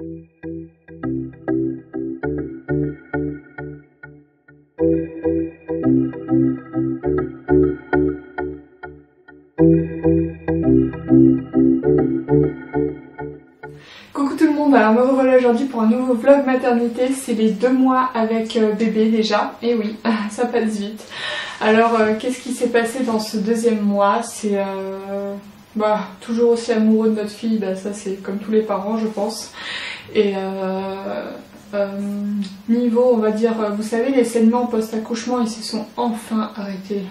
Coucou tout le monde, alors me revoilà aujourd'hui pour un nouveau vlog maternité. C'est les 2 mois avec bébé déjà, et oui, ça passe vite. Alors qu'est-ce qui s'est passé dans ce 2e mois? C'est toujours aussi amoureux de notre fille, ça c'est comme tous les parents je pense. Et niveau on va dire, vous savez les saignements post-accouchement ils se sont enfin arrêtés.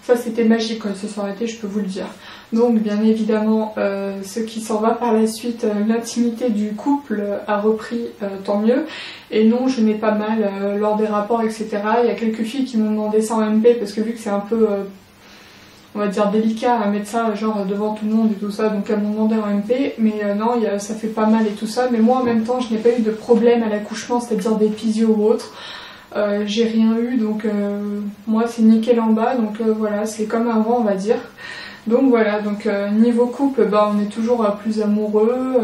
Ça c'était magique quand ils se sont arrêtés, je peux vous le dire. Donc bien évidemment ce qui s'en va par la suite, l'intimité du couple a repris, tant mieux. Et non, je n'ai pas mal lors des rapports etc. Il y a quelques filles qui m'ont demandé ça en MP parce que vu que c'est un peu on va dire délicat à mettre ça genre devant tout le monde et tout ça, donc elles m'ont demandé en MP. Mais non, ça fait pas mal et tout ça. Mais moi en même temps je n'ai pas eu de problème à l'accouchement, c'est-à-dire d'épisio ou autre. J'ai rien eu, donc moi c'est nickel en bas, donc voilà, c'est comme avant on va dire. Donc voilà, donc niveau couple, on est toujours plus amoureux.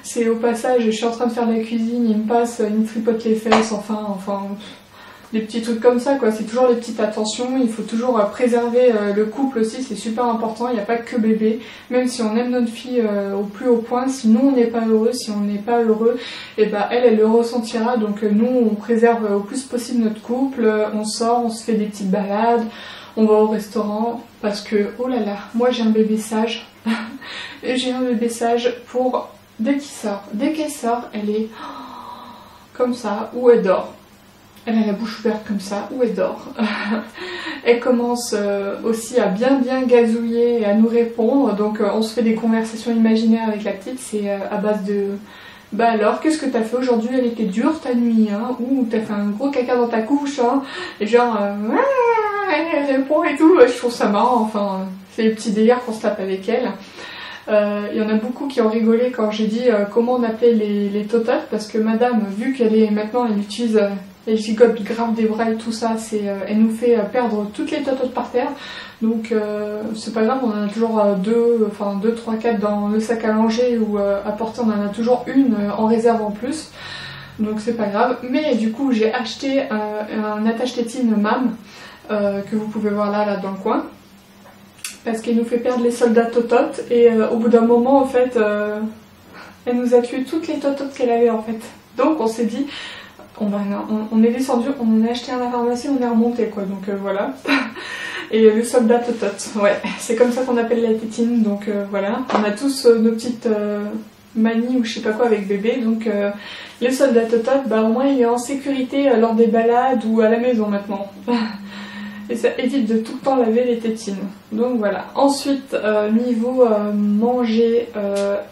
C'est au passage, je suis en train de faire de la cuisine, il me passe, il me tripote les fesses, enfin des petits trucs comme ça quoi. C'est toujours les petites attentions, il faut toujours préserver le couple aussi, c'est super important. Il n'y a pas que bébé, même si on aime notre fille au plus haut point, si nous on n'est pas heureux, si on n'est pas heureux, et elle le ressentira. Donc nous on préserve au plus possible notre couple, on sort, on se fait des petites balades, on va au restaurant, parce que oh là là, moi j'ai un bébé sage. Et j'ai un bébé sage pour dès qu'il sort, dès qu'elle sort, elle est comme ça, ou elle dort. Elle a la bouche ouverte comme ça, ou elle dort. Elle commence aussi à bien gazouiller et à nous répondre. Donc on se fait des conversations imaginaires avec la petite. C'est à base de alors qu'est-ce que t'as fait aujourd'hui? Elle était dure ta nuit, hein? Ou t'as fait un gros caca dans ta couche, hein? Et genre elle répond et tout. Je trouve ça marrant, enfin c'est les petits délires qu'on se tape avec elle. Il y en a beaucoup qui ont rigolé quand j'ai dit comment on appelait les tototes, parce que madame, vu qu'elle est maintenant, elle utilise, elle gigote grave des bras et tout ça, elle nous fait perdre toutes les tototes par terre. Donc c'est pas grave, on en a toujours 2, 3, 4 dans le sac à langer ou à porter, on en a toujours une en réserve en plus. Donc c'est pas grave. Mais du coup j'ai acheté un attache-tétine MAM que vous pouvez voir là dans le coin. Parce qu'elle nous fait perdre les soldats tototes et au bout d'un moment en fait elle nous a tué toutes les tototes qu'elle avait en fait. Donc on s'est dit on est descendu, on en a acheté à la pharmacie, on est remonté quoi, donc voilà. Et le soldat totote, ouais, c'est comme ça qu'on appelle la tétine, donc voilà. On a tous nos petites manies ou je sais pas quoi avec bébé, donc le soldat totote, au moins il est en sécurité lors des balades ou à la maison maintenant. Et ça évite de tout le temps laver les tétines. Donc voilà. Ensuite, niveau manger,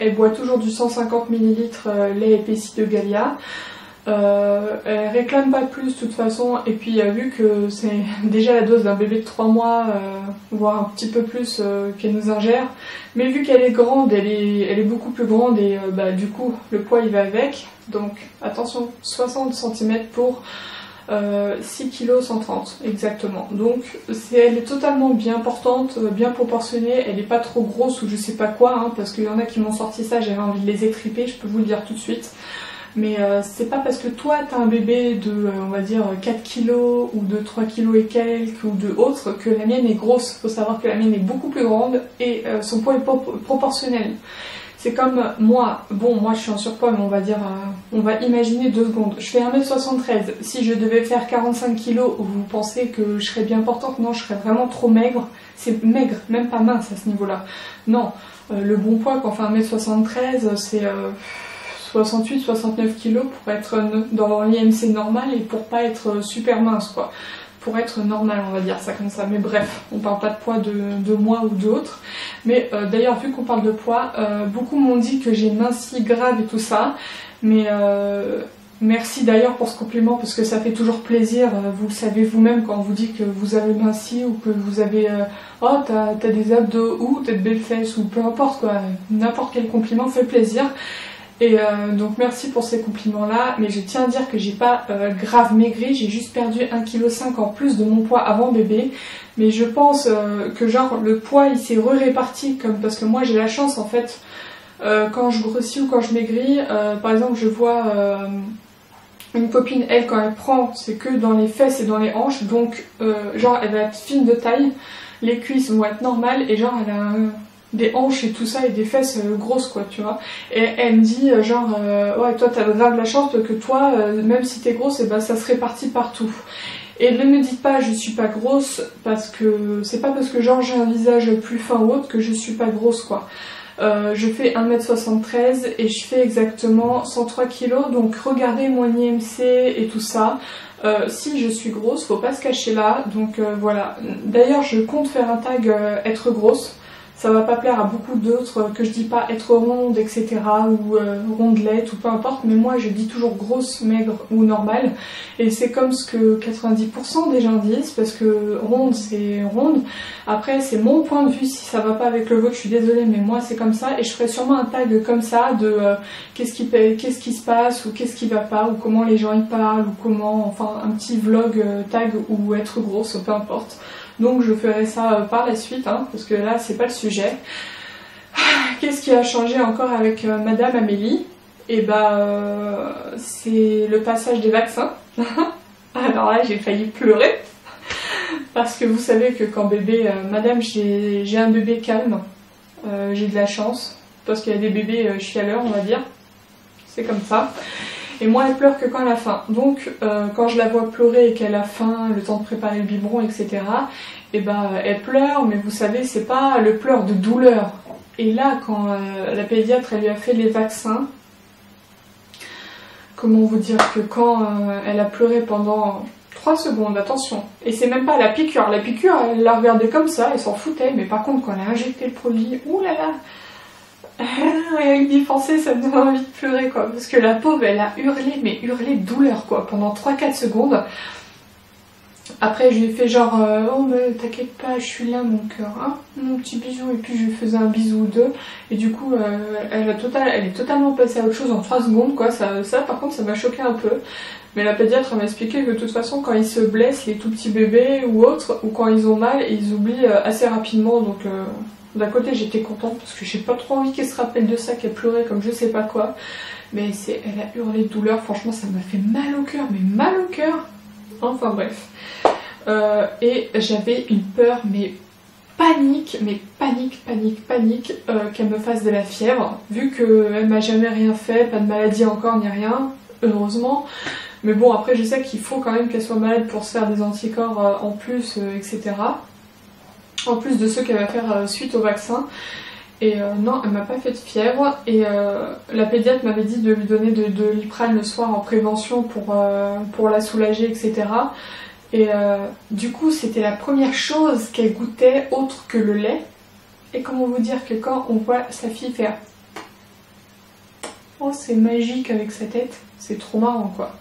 elle boit toujours du 150 ml lait épaissi de Galia. Elle réclame pas plus de toute façon. Et puis vu que c'est déjà la dose d'un bébé de 3 mois, voire un petit peu plus qu'elle nous ingère. Mais vu qu'elle est grande, elle est beaucoup plus grande et du coup le poids il va avec. Donc attention, 60 cm pour 6 kg 130 exactement. Donc elle est totalement bien portante, bien proportionnée, elle est pas trop grosse ou je sais pas quoi, hein, parce qu'il y en a qui m'ont sorti ça, j'avais envie de les étriper, je peux vous le dire tout de suite. Mais c'est pas parce que toi t'as un bébé de on va dire 4 kg ou de 3 kg et quelques ou de autres que la mienne est grosse. Faut savoir que la mienne est beaucoup plus grande et son poids est proportionnel. C'est comme moi, moi je suis en surpoids, mais on va dire, on va imaginer 2 secondes. Je fais 1m73, si je devais faire 45 kg, vous pensez que je serais bien portante? Non, je serais vraiment trop maigre. C'est maigre, même pas mince à ce niveau-là. Non, le bon poids quand on fait 1m73, c'est 68-69 kg pour être dans l'IMC normal et pour pas être super mince quoi. Pour être normal, on va dire ça comme ça. Mais bref, on parle pas de poids de moi ou d'autres. Mais d'ailleurs, vu qu'on parle de poids, beaucoup m'ont dit que j'ai minci grave et tout ça. Mais merci d'ailleurs pour ce compliment parce que ça fait toujours plaisir. Vous le savez vous-même quand on vous dit que vous avez minci ou que vous avez oh t'as des abdos ou t'as de belles fesses ou peu importe quoi. N'importe quel compliment fait plaisir. Et donc merci pour ces compliments là, mais je tiens à dire que j'ai pas grave maigri, j'ai juste perdu 1,5 kg en plus de mon poids avant bébé. Mais je pense que genre le poids il s'est réparti comme parce que moi j'ai la chance en fait quand je grossis ou quand je maigris, par exemple je vois une copine, elle quand elle prend, c'est que dans les fesses et dans les hanches, donc genre elle va être fine de taille, les cuisses vont être normales et genre elle a des hanches et tout ça et des fesses grosses quoi, tu vois. Et elle me dit genre ouais toi t'as grave la chance parce que toi même si t'es grosse, et ben ça se répartit partout. Et ne me dites pas je suis pas grosse, parce que c'est pas parce que genre j'ai un visage plus fin ou autre que je suis pas grosse quoi. Je fais 1m73 et je fais exactement 103 kg, donc regardez mon IMC et tout ça. Si je suis grosse, faut pas se cacher là, donc voilà. D'ailleurs je compte faire un tag être grosse. Ça va pas plaire à beaucoup d'autres que je dis pas être ronde, etc. ou rondelette ou peu importe, mais moi je dis toujours grosse, maigre ou normale. Et c'est comme ce que 90% des gens disent, parce que ronde c'est ronde. Après c'est mon point de vue, si ça va pas avec le vôtre, je suis désolée, mais moi c'est comme ça. Et je ferai sûrement un tag comme ça de qu'est-ce qui se passe, ou qu'est-ce qui va pas, ou comment les gens y parlent, ou comment, enfin un petit vlog tag ou être grosse, peu importe. Donc je ferai ça par la suite, hein, parce que là c'est pas le sujet. Qu'est-ce qui a changé encore avec Madame Amélie? Et bah c'est le passage des vaccins. Alors là j'ai failli pleurer. Parce que vous savez que quand bébé, Madame, j'ai un bébé calme. J'ai de la chance. Parce qu'il y a des bébés chialeurs on va dire. C'est comme ça. Et moi elle pleure que quand elle a faim. Donc quand je la vois pleurer et qu'elle a faim, le temps de préparer le biberon, etc. Et bah elle pleure, mais vous savez c'est pas le pleur de douleur. Et là quand la pédiatre elle lui a fait les vaccins, comment vous dire que quand elle a pleuré pendant 3 secondes, attention, et c'est même pas la piqûre elle l'a regardé comme ça, elle s'en foutait, mais par contre quand elle a injecté le produit, oulala, rien que d'y penser ça me donne envie de pleurer quoi, parce que la pauvre elle a hurlé, mais hurlé de douleur quoi, pendant 3-4 secondes. Après je lui ai fait genre oh mais t'inquiète pas je suis là mon cœur, hein, mon petit bisou, et puis je lui faisais un bisou ou deux, et du coup elle est totalement passée à autre chose en 3 secondes quoi, ça par contre ça m'a choqué un peu. Mais la pédiatre m'a expliqué que de toute façon quand ils se blessent, les tout petits bébés ou autres, ou quand ils ont mal, ils oublient assez rapidement, donc d'un côté j'étais contente parce que j'ai pas trop envie qu'elle se rappelle de ça, qu'elle pleurait comme je sais pas quoi, mais elle a hurlé de douleur, franchement ça m'a fait mal au cœur, mais mal au cœur, enfin bref. Et j'avais une peur, mais panique qu'elle me fasse de la fièvre, vu qu'elle m'a jamais rien fait, pas de maladie encore ni rien, heureusement. Mais bon après je sais qu'il faut quand même qu'elle soit malade pour se faire des anticorps en plus, etc. En plus de ceux qu'elle va faire suite au vaccin. Et non, elle m'a pas fait de fièvre, et la pédiatre m'avait dit de lui donner de l'iprane le soir en prévention pour la soulager, etc. Et du coup c'était la première chose qu'elle goûtait autre que le lait. Et comment vous dire que quand on voit sa fille faire oh c'est magique avec sa tête, c'est trop marrant quoi.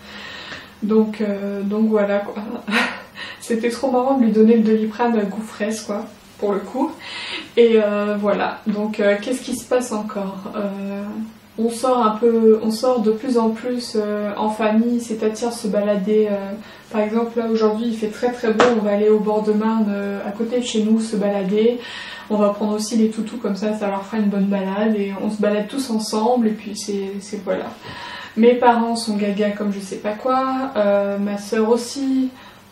Donc voilà quoi. C'était trop marrant de lui donner le Doliprane goût fraise quoi, pour le coup. Et voilà, donc qu'est-ce qui se passe encore? On sort de plus en plus en famille, c'est-à-dire se balader. Par exemple, là aujourd'hui il fait très très beau, on va aller au bord de Marne à côté de chez nous se balader. On va prendre aussi les toutous, comme ça leur fera une bonne balade, et on se balade tous ensemble, et puis c'est voilà. Mes parents sont gaga comme je sais pas quoi, ma soeur aussi.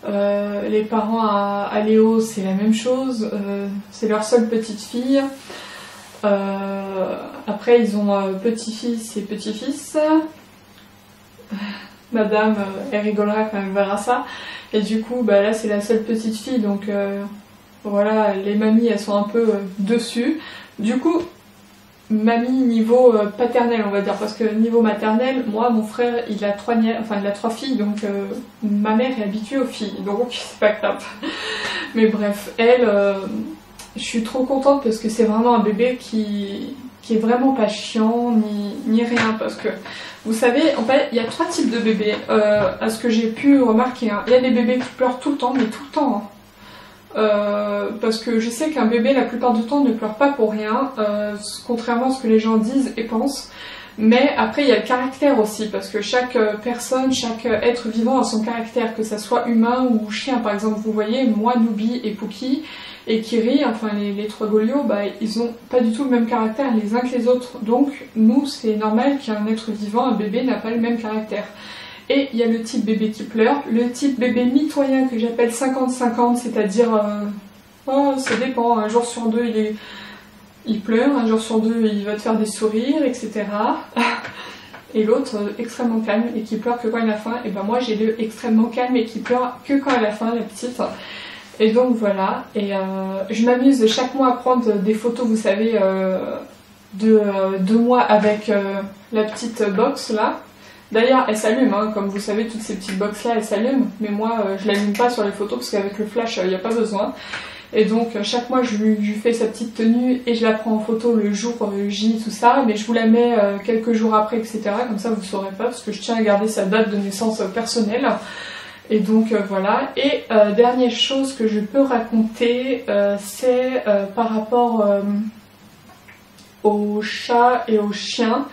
Les parents à Léo c'est la même chose, c'est leur seule petite fille. Après ils ont petit-fils et petit-fils. Madame elle rigolera quand elle verra ça. Et du coup bah là c'est la seule petite fille, donc voilà, les mamies elles sont un peu dessus. Du coup mamie niveau paternel on va dire, parce que niveau maternel, moi mon frère il a 3 filles, donc ma mère est habituée aux filles, donc c'est pas grave. Mais bref, elle, je suis trop contente parce que c'est vraiment un bébé qui est vraiment pas chiant ni rien, parce que vous savez en fait il y a 3 types de bébés à ce que j'ai pu remarquer, hein. Il y a des bébés qui pleurent tout le temps, mais tout le temps, hein. Parce que je sais qu'un bébé la plupart du temps ne pleure pas pour rien, contrairement à ce que les gens disent et pensent. Mais après il y a le caractère aussi, parce que chaque personne, chaque être vivant a son caractère, que ça soit humain ou chien. Par exemple vous voyez, moi Noubi et Pookie, Et Kiri, enfin les trois Golios, bah, ils ont pas du tout le même caractère les uns que les autres. Donc nous, c'est normal qu'un être vivant, un bébé, n'a pas le même caractère. Et il y a le type bébé qui pleure, le type bébé mitoyen que j'appelle 50-50, c'est-à-dire, oh, ça dépend, un jour sur deux il pleure, un jour sur deux il va te faire des sourires, etc. Et l'autre extrêmement calme et qui pleure que quand il a faim. Et ben moi j'ai le extrêmement calme et qui pleure que quand elle a faim, la petite. Et donc voilà, et je m'amuse chaque mois à prendre des photos, vous savez, de moi avec la petite box là. D'ailleurs elle s'allume, hein, comme vous savez toutes ces petites box là elles s'allument, mais moi je l'allume pas sur les photos parce qu'avec le flash il n'y a pas besoin. Et donc chaque mois je lui fais sa petite tenue et je la prends en photo le jour J, tout ça, mais je vous la mets quelques jours après, etc. Comme ça vous ne saurez pas parce que je tiens à garder sa date de naissance personnelle. Et donc voilà. Et dernière chose que je peux raconter, c'est par rapport aux chats et aux chiens.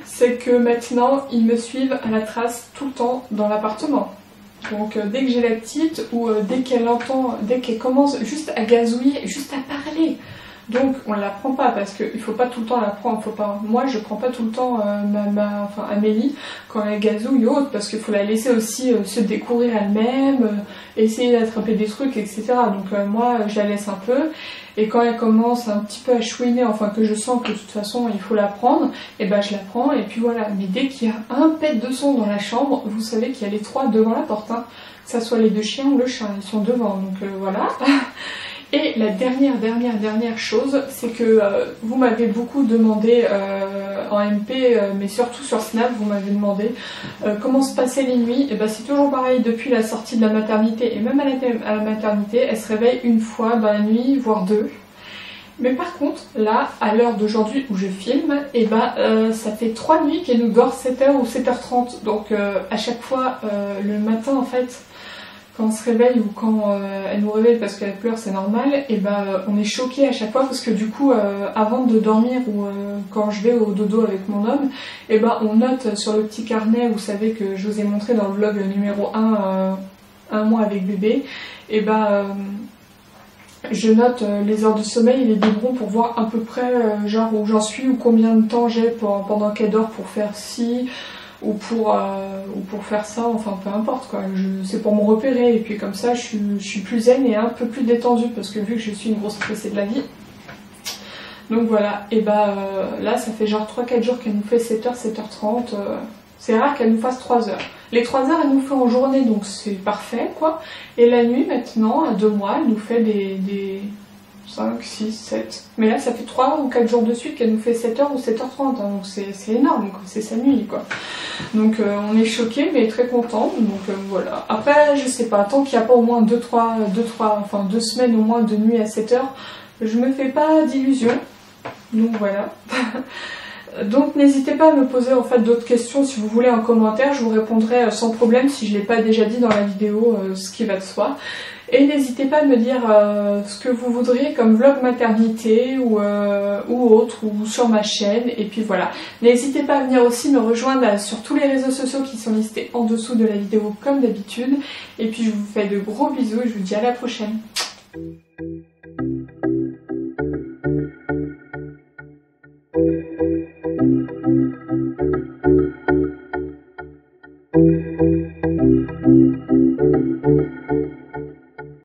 C'est que maintenant ils me suivent à la trace tout le temps dans l'appartement. Donc dès que j'ai la petite ou dès qu'elle commence juste à gazouiller, juste à parler. Donc on la prend pas parce qu'il faut pas tout le temps la prendre, moi je prends pas tout le temps Amélie quand elle gazouille ou autre parce qu'il faut la laisser aussi se découvrir elle-même, essayer d'attraper des trucs, etc. Donc moi je la laisse un peu et quand elle commence un petit peu à chouiner, enfin que je sens que de toute façon il faut la prendre, et ben je la prends et puis voilà. Mais dès qu'il y a un pet de son dans la chambre, vous savez qu'il y a les trois devant la porte, hein. Que ça soit les deux chiens ou le chat, ils sont devant, donc voilà. Et la dernière chose, c'est que vous m'avez beaucoup demandé en MP, mais surtout sur Snap, vous m'avez demandé comment se passaient les nuits. Et ben c'est toujours pareil depuis la sortie de la maternité, et même à la maternité, elle se réveille une fois dans la nuit, voire deux. Mais par contre, là, à l'heure d'aujourd'hui où je filme, et ben ça fait 3 nuits qu'elle nous dort 7h ou 7h30. Donc à chaque fois, le matin en fait, quand on se réveille ou quand elle nous réveille parce qu'elle pleure, c'est normal, et on est choqué à chaque fois parce que du coup avant de dormir ou quand je vais au dodo avec mon homme, et on note sur le petit carnet, vous savez que je vous ai montré dans le vlog numéro 1, un mois avec bébé, et je note les heures de sommeil et les biberons pour voir à peu près genre où j'en suis ou combien de temps j'ai pendant qu'elle dort pour faire ci ou pour faire ça, enfin peu importe quoi, c'est pour me repérer et puis comme ça je suis plus zen et un peu plus détendue parce que vu que je suis une grosse stressée de la vie. Donc voilà, et là ça fait genre 3-4 jours qu'elle nous fait 7h, 7h30, c'est rare qu'elle nous fasse 3 heures. Les 3 heures elle nous fait en journée donc c'est parfait quoi, et la nuit maintenant, à 2 mois, elle nous fait des 5, 6, 7. Mais là, ça fait 3 ou 4 jours de suite qu'elle nous fait 7h ou 7h30. Hein, donc c'est énorme, c'est sa nuit, quoi. Donc on est choqués, mais très contents. Donc voilà. Après, je sais pas, tant qu'il n'y a pas au moins 2 semaines au moins de nuit à 7h, je me fais pas d'illusions. Donc voilà. Donc n'hésitez pas à me poser en fait d'autres questions si vous voulez en commentaire, je vous répondrai sans problème si je ne l'ai pas déjà dit dans la vidéo, ce qui va de soi. Et n'hésitez pas à me dire ce que vous voudriez comme vlog maternité ou autre, ou sur ma chaîne, et puis voilà. N'hésitez pas à venir aussi me rejoindre sur tous les réseaux sociaux qui sont listés en dessous de la vidéo comme d'habitude. Et puis je vous fais de gros bisous et je vous dis à la prochaine.